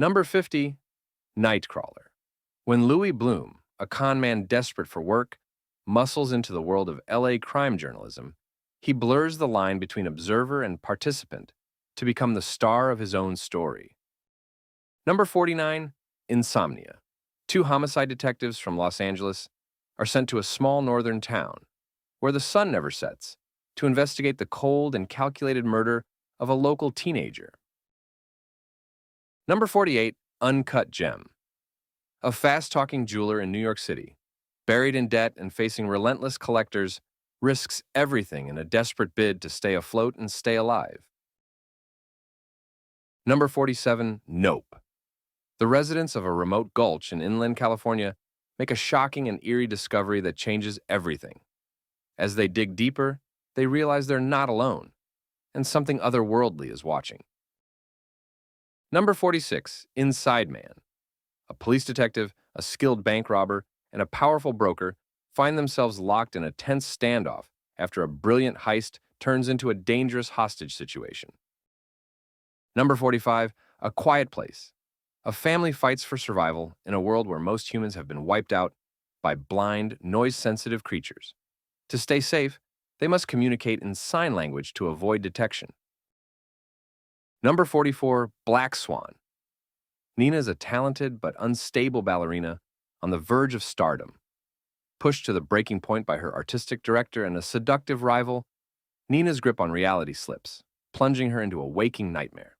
Number 50, Nightcrawler. When Louis Bloom, a con man desperate for work, muscles into the world of LA crime journalism, he blurs the line between observer and participant to become the star of his own story. Number 49, Insomnia. Two homicide detectives from Los Angeles are sent to a small northern town, where the sun never sets, to investigate the cold and calculated murder of a local teenager. Number 48, Uncut Gem. A fast-talking jeweler in New York City, buried in debt and facing relentless collectors, risks everything in a desperate bid to stay afloat and stay alive. Number 47, Nope. The residents of a remote gulch in inland California make a shocking and eerie discovery that changes everything. As they dig deeper, they realize they're not alone, and something otherworldly is watching. Number 46, Inside Man. A police detective, a skilled bank robber, and a powerful broker find themselves locked in a tense standoff after a brilliant heist turns into a dangerous hostage situation. Number 45, A Quiet Place. A family fights for survival in a world where most humans have been wiped out by blind, noise-sensitive creatures. To stay safe, they must communicate in sign language to avoid detection. Number 44, Black Swan. Nina is a talented but unstable ballerina on the verge of stardom. Pushed to the breaking point by her artistic director and a seductive rival, Nina's grip on reality slips, plunging her into a waking nightmare.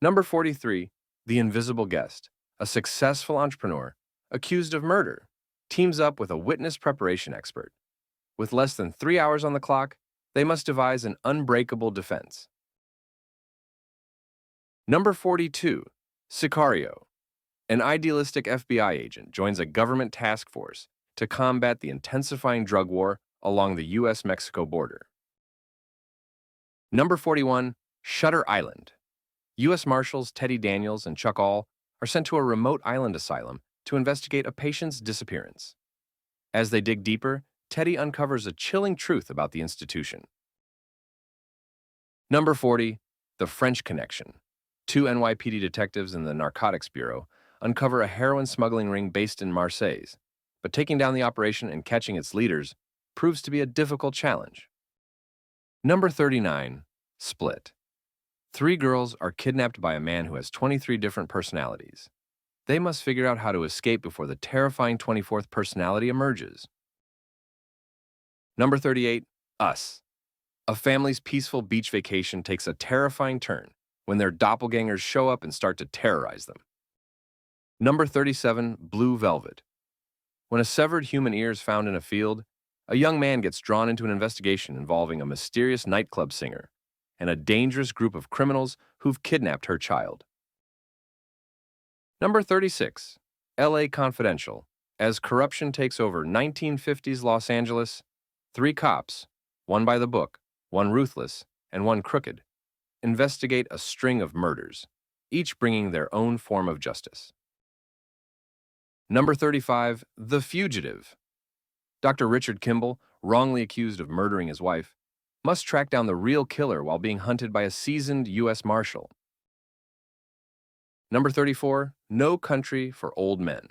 Number 43, The Invisible Guest. A successful entrepreneur, accused of murder, teams up with a witness preparation expert. With less than 3 hours on the clock, they must devise an unbreakable defense. Number 42, Sicario. An idealistic FBI agent joins a government task force to combat the intensifying drug war along the U.S.-Mexico border. Number 41, Shutter Island. U.S. Marshals Teddy Daniels and Chuck All are sent to a remote island asylum to investigate a patient's disappearance. As they dig deeper, Teddy uncovers a chilling truth about the institution. Number 40, The French Connection. Two NYPD detectives in the Narcotics Bureau uncover a heroin smuggling ring based in Marseille, but taking down the operation and catching its leaders proves to be a difficult challenge. Number 39, Split. Three girls are kidnapped by a man who has 23 different personalities. They must figure out how to escape before the terrifying 24th personality emerges. Number 38, Us. A family's peaceful beach vacation takes a terrifying turn when their doppelgangers show up and start to terrorize them. Number 37, Blue Velvet. When a severed human ear is found in a field, a young man gets drawn into an investigation involving a mysterious nightclub singer and a dangerous group of criminals who've kidnapped her child. Number 36, L.A. Confidential. As corruption takes over 1950s Los Angeles, three cops, one by the book, one ruthless, and one crooked, investigate a string of murders, each bringing their own form of justice. Number 35, The Fugitive. Dr. Richard Kimball, wrongly accused of murdering his wife, must track down the real killer while being hunted by a seasoned U.S. Marshal. Number 34, No Country for Old Men.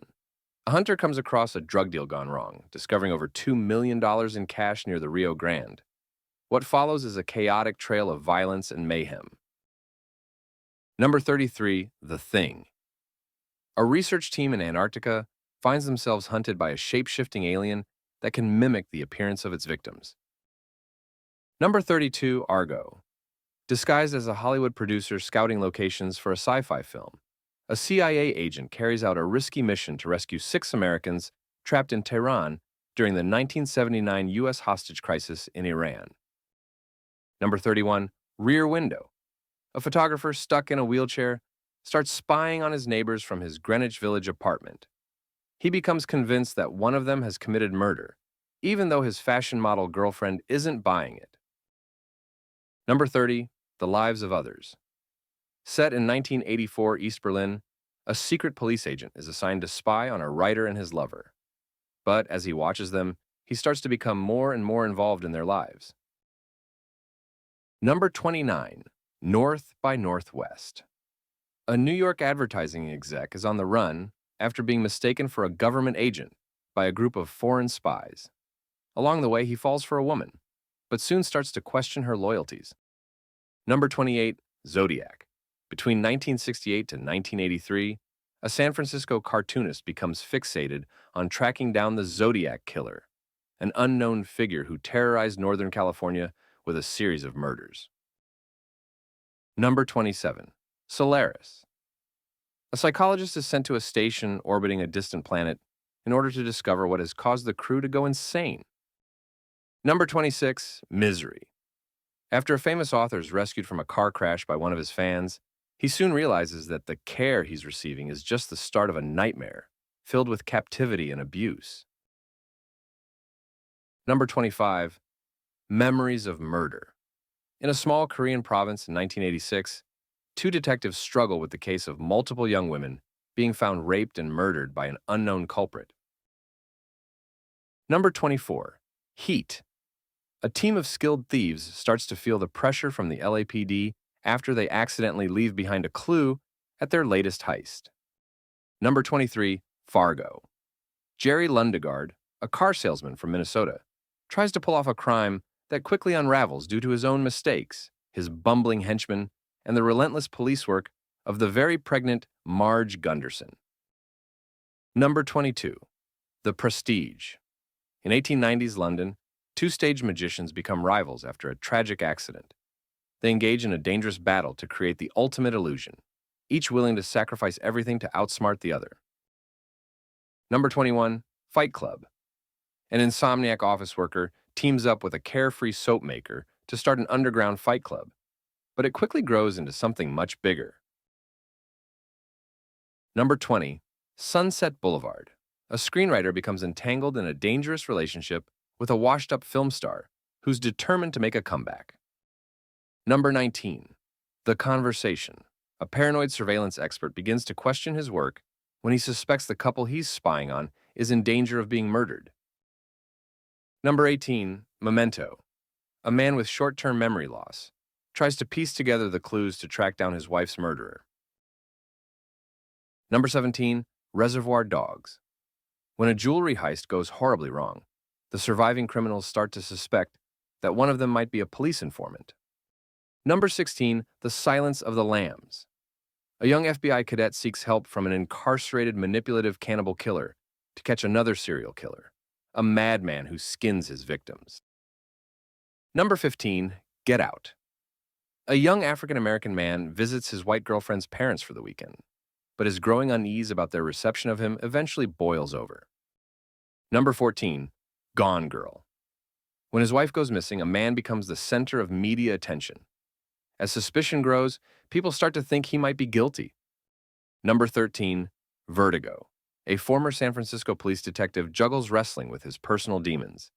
A hunter comes across a drug deal gone wrong, discovering over $2 million in cash near the Rio Grande. What follows is a chaotic trail of violence and mayhem. Number 33, The Thing. A research team in Antarctica finds themselves hunted by a shape-shifting alien that can mimic the appearance of its victims. Number 32, Argo. Disguised as a Hollywood producer scouting locations for a sci-fi film, a CIA agent carries out a risky mission to rescue 6 Americans trapped in Tehran during the 1979 U.S. hostage crisis in Iran. Number 31, Rear Window. A photographer stuck in a wheelchair starts spying on his neighbors from his Greenwich Village apartment. He becomes convinced that one of them has committed murder, even though his fashion model girlfriend isn't buying it. Number 30, The Lives of Others. Set in 1984 East Berlin, a secret police agent is assigned to spy on a writer and his lover. But as he watches them, he starts to become more and more involved in their lives. Number 29, North by Northwest. A New York advertising exec is on the run after being mistaken for a government agent by a group of foreign spies. Along the way, he falls for a woman, but soon starts to question her loyalties. Number 28, Zodiac. Between 1968 to 1983, a San Francisco cartoonist becomes fixated on tracking down the Zodiac killer, an unknown figure who terrorized Northern California with a series of murders. Number 27, Solaris. A psychologist is sent to a station orbiting a distant planet in order to discover what has caused the crew to go insane. Number 26, Misery. After a famous author is rescued from a car crash by one of his fans, he soon realizes that the care he's receiving is just the start of a nightmare filled with captivity and abuse. Number 25, Memories of Murder. In a small Korean province in 1986, two detectives struggle with the case of multiple young women being found raped and murdered by an unknown culprit. Number 24, Heat. A team of skilled thieves starts to feel the pressure from the LAPD after they accidentally leave behind a clue at their latest heist. Number 23, Fargo. Jerry Lundegaard, a car salesman from Minnesota, tries to pull off a crime that quickly unravels due to his own mistakes, his bumbling henchmen, and the relentless police work of the very pregnant Marge Gunderson. Number 22, The Prestige. In 1890s London, two stage magicians become rivals after a tragic accident. They engage in a dangerous battle to create the ultimate illusion, each willing to sacrifice everything to outsmart the other. Number 21, Fight Club. An insomniac office worker teams up with a carefree soap maker to start an underground fight club, but it quickly grows into something much bigger. Number 20, Sunset Boulevard. A screenwriter becomes entangled in a dangerous relationship with a washed-up film star who's determined to make a comeback. Number 19, The Conversation. A paranoid surveillance expert begins to question his work when he suspects the couple he's spying on is in danger of being murdered. Number 18, Memento. A man with short-term memory loss tries to piece together the clues to track down his wife's murderer. Number 17, Reservoir Dogs. When a jewelry heist goes horribly wrong, the surviving criminals start to suspect that one of them might be a police informant. Number 16, The Silence of the Lambs. A young FBI cadet seeks help from an incarcerated manipulative cannibal killer to catch another serial killer, a madman who skins his victims. Number 15, Get Out. A young African-American man visits his white girlfriend's parents for the weekend, but his growing unease about their reception of him eventually boils over. Number 14, Gone Girl. When his wife goes missing, a man becomes the center of media attention. As suspicion grows, people start to think he might be guilty. Number 13, Vertigo. A former San Francisco police detective juggles wrestling with his personal demons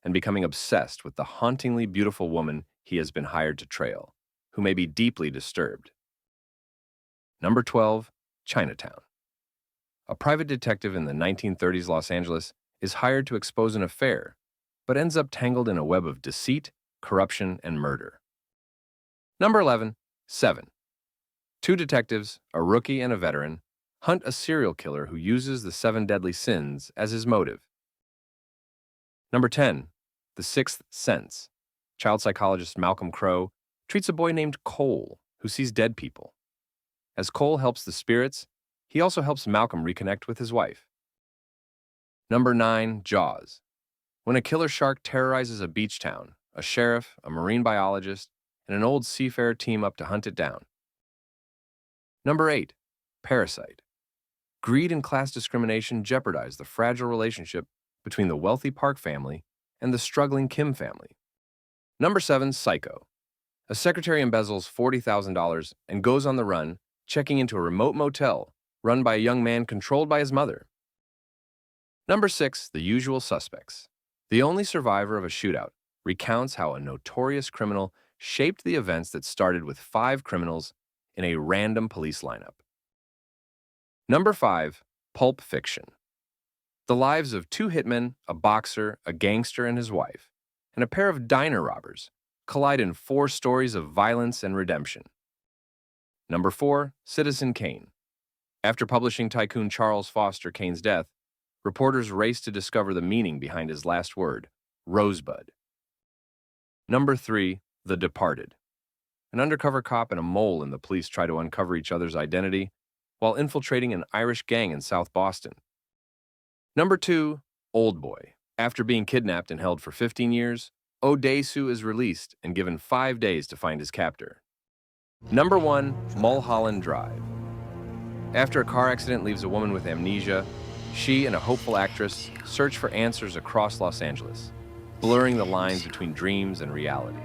and becoming obsessed with the hauntingly beautiful woman he has been hired to trail, who may be deeply disturbed. Number 12, Chinatown. A private detective in the 1930s Los Angeles is hired to expose an affair, but ends up tangled in a web of deceit, corruption, and murder. Number 11, Seven. Two detectives, a rookie and a veteran, hunt a serial killer who uses the 7 deadly sins as his motive. Number 10, The Sixth Sense. Child psychologist Malcolm Crowe treats a boy named Cole who sees dead people. As Cole helps the spirits, he also helps Malcolm reconnect with his wife. Number 9, Jaws. When a killer shark terrorizes a beach town, a sheriff, a marine biologist, and an old seafarer team up to hunt it down. Number 8, Parasite. Greed and class discrimination jeopardize the fragile relationship between the wealthy Park family and the struggling Kim family. Number 7, Psycho. A secretary embezzles $40,000 and goes on the run, checking into a remote motel run by a young man controlled by his mother. Number 6, The Usual Suspects. The only survivor of a shootout recounts how a notorious criminal shaped the events that started with 5 criminals in a random police lineup. Number 5, Pulp Fiction. The lives of 2 hitmen, a boxer, a gangster and his wife, and a pair of diner robbers collide in 4 stories of violence and redemption. Number 4, Citizen Kane. After publishing tycoon Charles Foster Kane's death, reporters race to discover the meaning behind his last word, Rosebud. Number 3, The Departed. An undercover cop and a mole in the police try to uncover each other's identity while infiltrating an Irish gang in South Boston. Number 2, Oldboy. After being kidnapped and held for 15 years, Odesu is released and given 5 days to find his captor. Number 1, Mulholland Drive. After a car accident leaves a woman with amnesia, she and a hopeful actress search for answers across Los Angeles, blurring the lines between dreams and reality.